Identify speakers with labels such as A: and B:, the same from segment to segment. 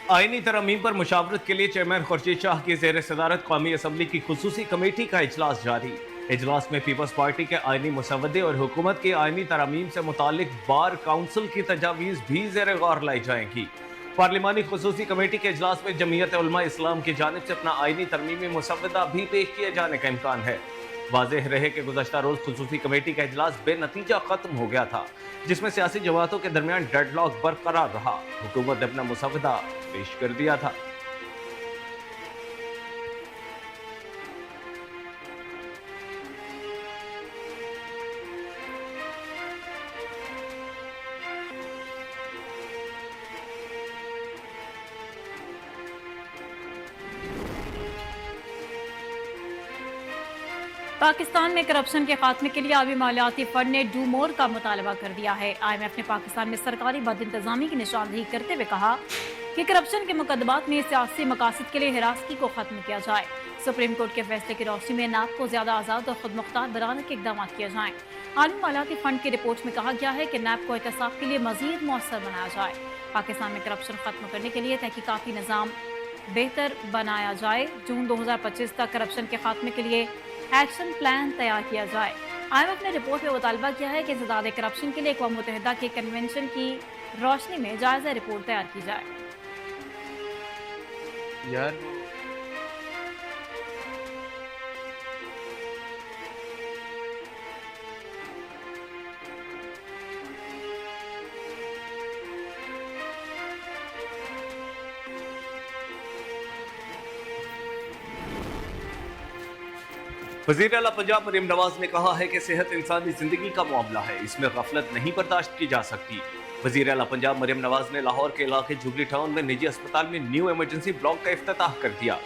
A: आईनी तरमीम पर मुशावरत के लिए चेयरमैन खुर्शीद शाह की ज़ेर सदारत कौमी असम्बली की खुसूसी कमेटी का इजलास जारी। इजलास में पीपल्स पार्टी के आईनी मुसवदे और हुकूमत की आईनी तरमीम से मुतालिक बार काउंसिल की तजावीज़ भी ज़ेर गौर लाई जाएंगी। पार्लिमानी खुसूसी कमेटी के इजलास में जमीयत उलमा इस्लाम की जानिब से अपना आईनी तरमीमी मुसवदा भी पेश किए जाने का इम्कान है। वाज़ेह रहे कि गुज़श्ता रोज़ खुसूसी कमेटी का इजलास बेनतीजा ख़त्म हो गया था, जिसमें सियासी जमातों के दरमियान डेडलॉक बरकरार रहा। हुकूमत ने अपना मुसवदा पेश कर दिया था।
B: पाकिस्तान में करप्शन के खात्मे के लिए आलमी मालियाती फंड ने डू मोर का मुतालबा कर दिया है। IMF ने पाकिस्तान में सरकारी बदइंतजामी की निशानदेही करते हुए कहा कि करप्शन के मुकदमात में सियासी मकासद के लिए हिरासती को खत्म किया जाए। सुप्रीम कोर्ट के फैसले की रोशनी में नाप को ज्यादा आज़ाद और खुद मुख्तार बनाने के इकदाम किए जाएं। आलमी मालियाती फंड की रिपोर्ट में कहा गया है कि नैब को एहतसाब के लिए मजीद मौसर बनाया जाए। पाकिस्तान में करप्शन खत्म करने के लिए तहकीकाती निज़ाम बेहतर बनाया जाए। जून 2025 तक करप्शन के खात्मे के लिए एक्शन प्लान तैयार किया जाए। IMF ने रिपोर्ट में मुतालबा किया है कि इंसदाद करप्शन के लिए अक़वाम मुत्तहिदा के कन्वेंशन की रोशनी में जायजा रिपोर्ट तैयार की जाए।
A: यार वज़ीर आला पंजाब मरीम नवाज ने कहा है कि सेहत इंसानी जिंदगी का मामला है, इसमें गफलत नहीं बर्दाश्त की जा सकती। वज़ीर आला पंजाब मरीम नवाज ने लाहौर के इलाके जुबली टाउन में निजी अस्पताल में न्यू इमरजेंसी ब्लॉक का इफ्तिताह कर दिया।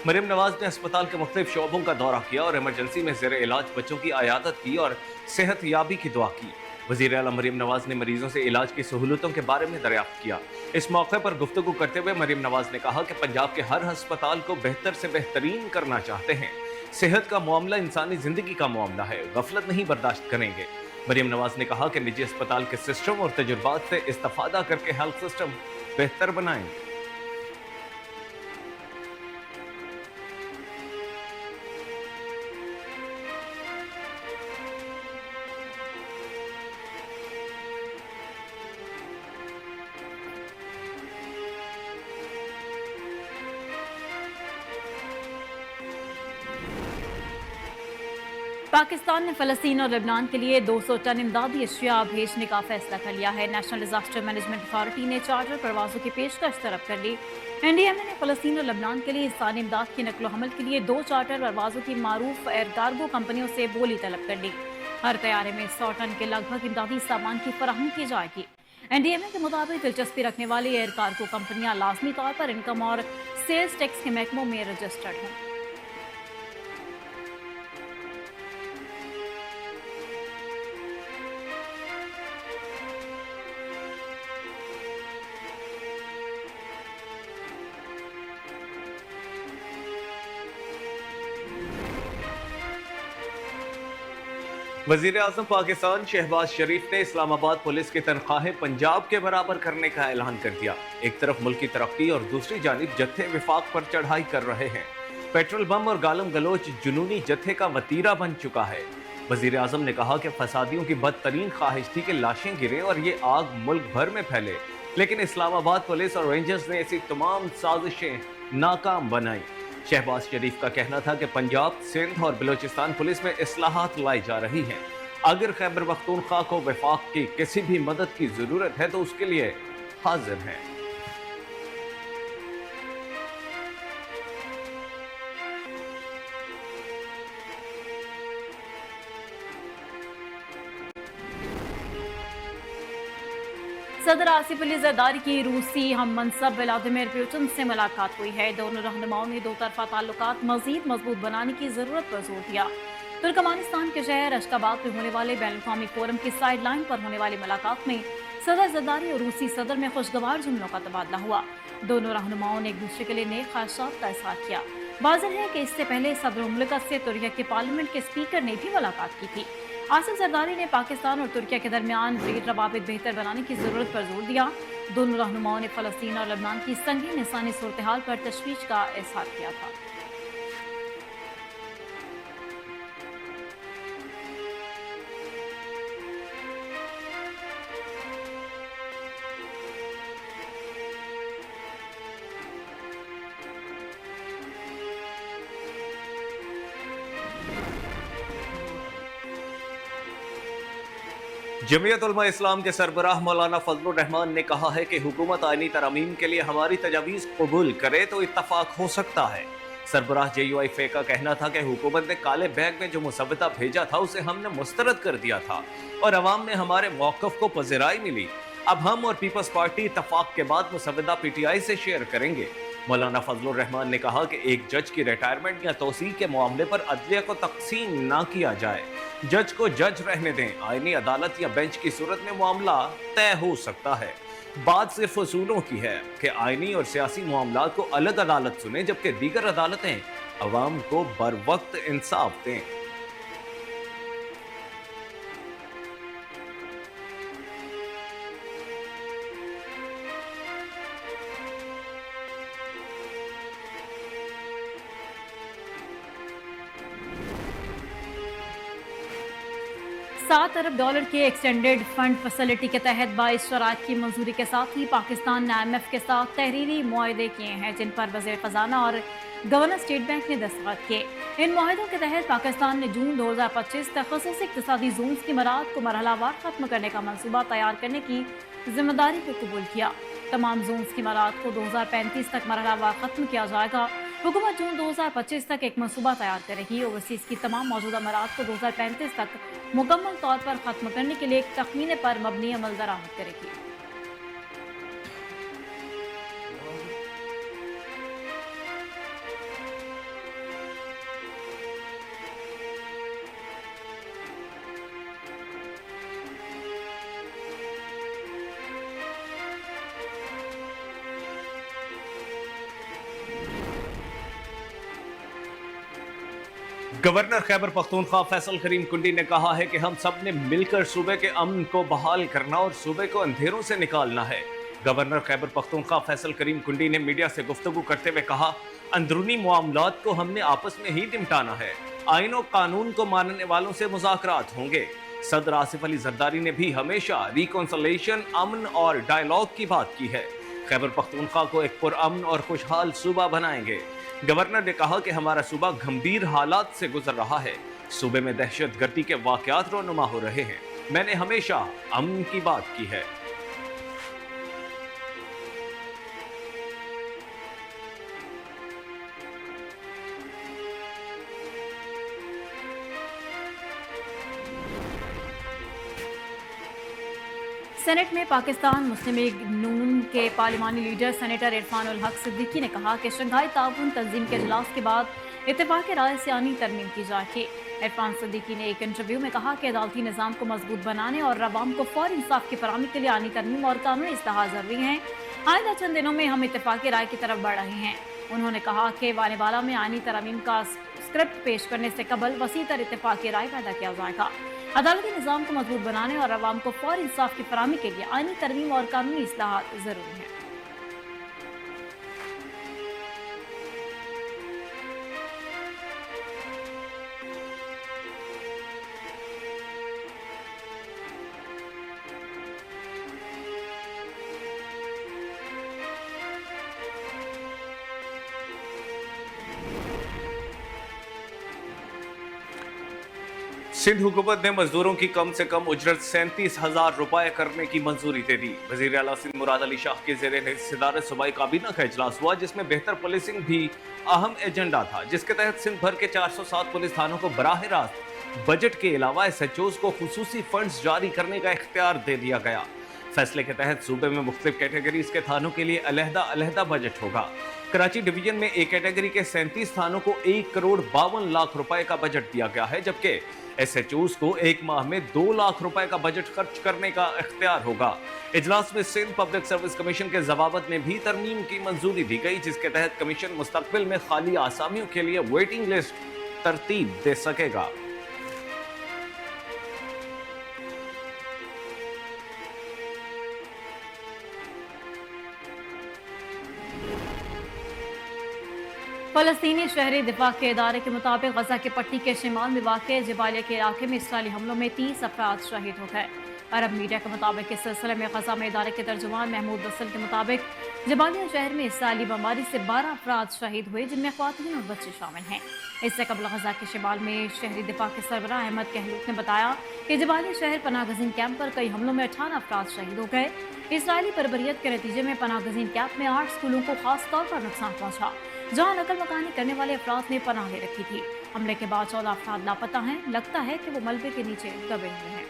A: मरीम नवाज ने अस्पताल के मुख्तलिफ शोबों का दौरा किया और इमरजेंसी में ज़ेर इलाज बच्चों की आयादत की और सेहत याबी की दुआ की। वज़ीर आला मरीम नवाज ने मरीजों से इलाज की सहूलतों के बारे में दरियाफ्त किया। इस मौके पर गुफ्तगू करते हुए मरीम नवाज ने कहा कि पंजाब के हर अस्पताल को बेहतर से बेहतरीन करना चाहते हैं। सेहत का मामला इंसानी जिंदगी का मामला है, गफलत नहीं बर्दाश्त करेंगे। मरीम नवाज ने कहा कि निजी अस्पताल के सिस्टम और तजुर्बात से इस्तेफादा करके हेल्थ सिस्टम बेहतर बनाएं।
B: पाकिस्तान ने फ़लस्तीन और लेबनान के लिए 200 टन इमदादी अशिया भेजने का फैसला कर लिया है। नेशनल डिजास्टर मैनेजमेंट अथॉरिटी ने चार्टर परवाजों की पेशकश तरफ कर ली। NDMA ने फ़लस्तीन और लेबनान के लिए इंसानी इमदाद की नकलो हमल के लिए 2 चार्टर परवाजों की मारूफ एयर कार्गो कंपनियों से बोली तलब कर ली। हर तैयारे में 100 टन के लगभग इमदादी सामान की फराहमी की जाएगी। NDMA के मुताबिक दिलचस्पी रखने वाली एयर कार्गो कंपनियां लाजमी तौर पर इनकम और सेल्स टैक्स के महकमों में रजिस्टर्ड हों।
A: वज़ीर आज़म पाकिस्तान शहबाज शरीफ ने इस्लामाबाद पुलिस की तनख्वाहें पंजाब के बराबर करने का ऐलान कर दिया। एक तरफ मुल्क की तरक्की और दूसरी जानिब जत्थे विफाक पर चढ़ाई कर रहे हैं। पेट्रोल बम और गालम गलोच जुनूनी जत्थे का वतीरा बन चुका है। वज़ीर आज़म ने कहा कि फसादियों की बदतरीन ख्वाहिश थी कि लाशें गिरें और ये आग मुल्क भर में फैले, लेकिन इस्लामाबाद पुलिस और रेंजर्स ने ऐसी तमाम साजिशें नाकाम बनाई। शहबाज शरीफ का कहना था कि पंजाब, सिंध और बलूचिस्तान पुलिस में इस्लाहात लाई जा रही हैं। अगर खैबर पख्तूनख्वा को वफाक की किसी भी मदद की जरूरत है तो उसके लिए हाजिर हैं।
B: सदर आसिफ अली जरदारी की रूसी हम मनसब व्लादिमीर पुतिन से मुलाकात हुई है। दोनों रहनुमाओं ने दो तरफा ताल्लुकात मजीद मजबूत बनाने की जरूरत पर जोर दिया। तुर्कमानिस्तान के शहर अशकाबाद में होने वाले बैनुल-अक़वामी फोरम की साइड लाइन पर होने वाली मुलाकात में सदर जरदारी और रूसी सदर में खुशगवार जुमलों का तबादला हुआ। दोनों रहनुमाओं ने एक दूसरे के लिए नेक ख्वाहिशात का इज़हार किया। वाज़ेह है कि इससे पहले सदर मुमलिकत से तुर्की के पार्लियामेंट के स्पीकर ने भी मुलाकात की थी। आसिफ जरदारी ने पाकिस्तान और तुर्किया के दरमियान ट्रेड रवाबित बेहतर बनाने की जरूरत पर जोर दिया। दोनों रहनुमाओं ने फलस्तीन और लबनान की संगीन इंसानी सूरत हाल पर तशवीश का इजहार किया था।
A: जमीयत उलमा इस्लाम के सरबराह मौलाना फजलुर रहमान ने कहा है कि हुकूमत आईनी तरमीम के लिए हमारी तजावीज़ कबूल करे तो इत्तफाक हो सकता है। सरबराह JUIF का कहना था कि हुकूमत ने काले बैग में जो मुसव्वदा भेजा था उसे हमने मुस्तरद कर दिया था और अवाम में हमारे मौक़िफ़ को पज़िराई मिली। अब हम और पीपल्स पार्टी इत्तफाक के बाद मुसव्वदा PTI से शेयर करेंगे। मौलाना फजलुर रहमान ने कहा कि एक जज की रिटायरमेंट या तोसीक के मामले पर अदलिया को तकसीम ना किया जाए। जज को जज रहने दें। आईनी अदालत या बेंच की सूरत में मामला तय हो सकता है। बात सिर्फ उसूलों की है कि आईनी और सियासी मामलात को अलग अदालत सुने, जबकि दीगर अदालतें अवाम को बर वक्त इंसाफ दें।
B: $7 अरब के एक्सटेंडेड फंड फैसिलिटी के तहत 22 शराइत की मंजूरी के साथ ही पाकिस्तान ने IMF के साथ तहरीरी मुआहदे किए हैं, जिन पर वज़ीर ख़जाना और गवर्नर स्टेट बैंक ने दस्तखत किए। इन मुआहदों के तहत पाकिस्तान ने जून 2025 तक ख़ुसूसी इक़्तिसादी जोन्स की मराहत को मरहलावार ख़त्म करने का मंसूबा तैयार करने की जिम्मेदारी को कबूल किया। तमाम जोन्स की मराहत को 2035 तक मरहलावार ख़त्म किया जाएगा। हुकूमत जून 2025 तक एक मंसूबा तैयार करेगी। ओवरसीज़ की तमाम मौजूदा मराहत को 2035 तक मुकम्मल तौर पर ख़त्म करने के लिए एक तखमीने पर मबनी अमल दरामद करेगी।
A: गवर्नर खैबर पख्तूनख्वा फैसल करीम कुंडी ने कहा है कि हम सब ने मिलकर सूबे के अमन को बहाल करना और सूबे को अंधेरों से निकालना है। गवर्नर खैबर पख्तूनख्वा फैसल करीम कुंडी ने मीडिया से गुफ्तगू करते हुए कहा, अंदरूनी मामलात को हमने आपस में ही निपटाना है। आईन और कानून को मानने वालों से मुज़ाकरात होंगे। सदर आसिफ अली जरदारी ने भी हमेशा रिकॉन्सिलेशन, अमन और डायलॉग की बात की है। खैबर पख्तूनख्वा को एक पुरअमन और खुशहाल सूबा बनाएंगे। गवर्नर ने कहा कि हमारा सूबा गंभीर हालात से गुजर रहा है। सूबे में दहशतगर्दी के वाकयात रोनुमा हो रहे हैं। मैंने हमेशा अमन की बात की है।
B: सेनेट में पाकिस्तान मुस्लिम लीग नून के पार्लिमानी लीडर सेनेटर इरफान उल हक सिद्दीकी ने कहा कि शंघाई ताउन तंजीम के इजलास के बाद इत्तेफाक राय से आनी तरमीम की जाएगी। इरफान सिद्दीकी ने एक इंटरव्यू में कहा कि अदालती निज़ाम को मजबूत बनाने और अवाम को फौरी इंसाफ की फराहमी के लिए आनी तरमीम और कानूनी इस्लाहात जरूरी हैं। आइंदा चंद दिनों में हम इत्तेफाकी राय की तरफ बढ़ रहे हैं। उन्होंने कहा कि वानेवाला में आनी तरमीम का स्क्रिप्ट पेश करने से कबल वसी तर इत्तेफाकी राय पैदा किया जाएगा। अदालती निज़ाम को मजबूत बनाने और अवाम को फौरी इंसाफ की फराहमी के लिए आईनी तरमीम और कानूनी इस्लाहात जरूरी हैं।
A: सिंध हुकूमत ने मजदूरों की कम से कम उजरत 37,000 रुपए करने की मंजूरी दे दी। वजीर आला सिंध मुराद अली शाह के ज़ेरे सदारत सूबाई काबीना का इजलास हुआ, जिसमें बेहतर पुलिसिंग भी अहम एजेंडा था, जिसके तहत सिंध भर के 407 पुलिस थानों को बराह रास्त बजट के अलावा SHOs को खुसूसी फंड्स जारी करने का इख्तियार दे दिया गया। फैसले के तहत सूबे में मुख्तलिफ कैटेगरीज के थानों के लिए अलहदा बजट होगा। कराची डिवीजन में एक कैटेगरी के 37 थानों को 1 करोड़ 52 लाख रुपए का बजट दिया गया है, जबकि SHOs को एक माह में 2 लाख रुपए का बजट खर्च करने का इख्तियार होगा। इजलास में सिंध पब्लिक सर्विस कमीशन के जवाबत में भी तरमीम की मंजूरी दी गई, जिसके तहत कमीशन मुस्तकबिल में खाली आसामियों के लिए वेटिंग लिस्ट तरतीब दे सकेगा।
B: फलस्तीनी शहरी दिफा के इदारे के मुताबिक गजा की पट्टी के शिमाल में वाक़ जबालिया के इलाके में इसराइली हमलों में 30 अफराद शहीद हो गए। अरब मीडिया के मुताबिक इस सिलसिले में गजा में इदारे के तर्जुमान महमूद वसल के मुताबिक जबालिया शहर में इसराइली बमबारी से 12 अफराद शहीद हुए, जिनमें ख्वातीन और बच्चे शामिल हैं। इससे कबल गजा के शिमाल में शहरी दिफा के सरबराह अहमद कहलूत ने बताया कि जबालिया शहर पनागजीन कैंप पर कई हमलों में 18 अफराद शहीद हो गए। इसराइली बर्बरियत के नतीजे में पनागजीन कैंप में 8 स्कूलों को खास तौर पर नुकसान पहुंचा, जहां नकल मकानी करने वाले अफराद ने पनाह ले रखी थी। हमले के बाद 14 अफराद लापता हैं। लगता है कि वो मलबे के नीचे दबे हुए हैं।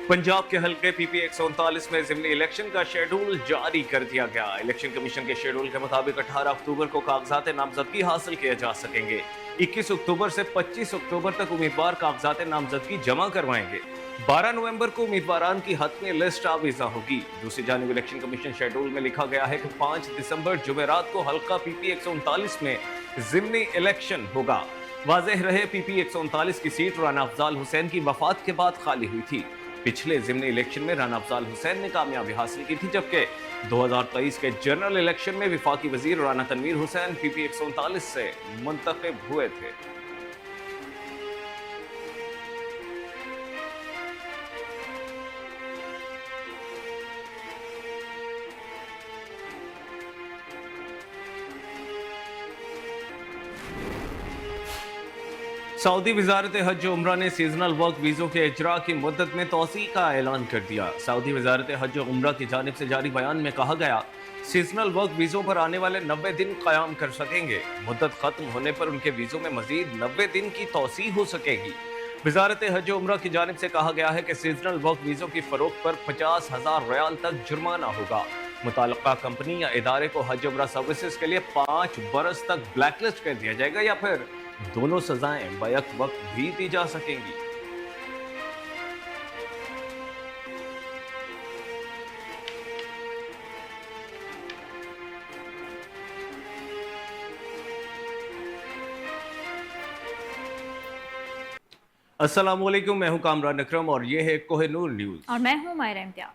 A: पंजाब के हल्के पीपी 139 में ज़िमनी इलेक्शन का शेड्यूल जारी कर दिया गया। इलेक्शन कमीशन के शेड्यूल के मुताबिक 18 अक्टूबर को कागजात नामजदगी हासिल किए जा सकेंगे। 21 अक्टूबर से 25 अक्टूबर तक उम्मीदवार कागजात नामजदगी जमा करवाएंगे। 12 नवंबर को उम्मीदवारान की हतमी लिस्ट आवीजा होगी। दूसरी जानिब इलेक्शन कमीशन शेड्यूल में लिखा गया है कि 5 दिसंबर जुमेरात को हल्का पीपी 139 में ज़िमनी इलेक्शन होगा। वाज़ेह रहे पीपी 139 की सीट राना अफजाल हुसैन की वफात के बाद खाली हुई थी। पिछले ज़िमनी इलेक्शन में राना अफजाल हुसैन ने कामयाबी हासिल की थी, जबकि 2023 के जनरल इलेक्शन में विफाकी वजीर राना तनवीर हुसैन पीपी 139 से मुंतखब हुए थे। सऊदी वजारत हज उम्रा ने सीजनल वर्क वीज़ों के इजरा की मुद्दत में तोसी का ऐलान कर दिया। सऊदी वजारत हज उम्रा की जानिब से जारी बयान में कहा गया, सीजनल वर्क वीज़ों पर आने वाले 90 दिन क़याम कर सकेंगे। मुद्दत ख़त्म होने पर उनके वीज़ों में मज़ीद 90 दिन की तोसी हो सकेगी। वजारत हज उम्रा की जानिब से कहा गया है कि सीजनल वर्क वीज़ों की फ़रोख्त पर 50,000 रियाल तक जुर्माना होगा। मुताल्लिक़ा कंपनी या इदारे को हज उम्रा सर्विसेज के लिए 5 बरस तक ब्लैकलिस्ट कर दिया जाएगा या फिर दोनों सजाएं बैक वक्त भी दी जा सकेंगी। अस्सलाम वालेकुम, मैं हूं कामरान अकरम और ये है कोहिनूर न्यूज
B: और मैं हूँ मायरा इम्तियाज।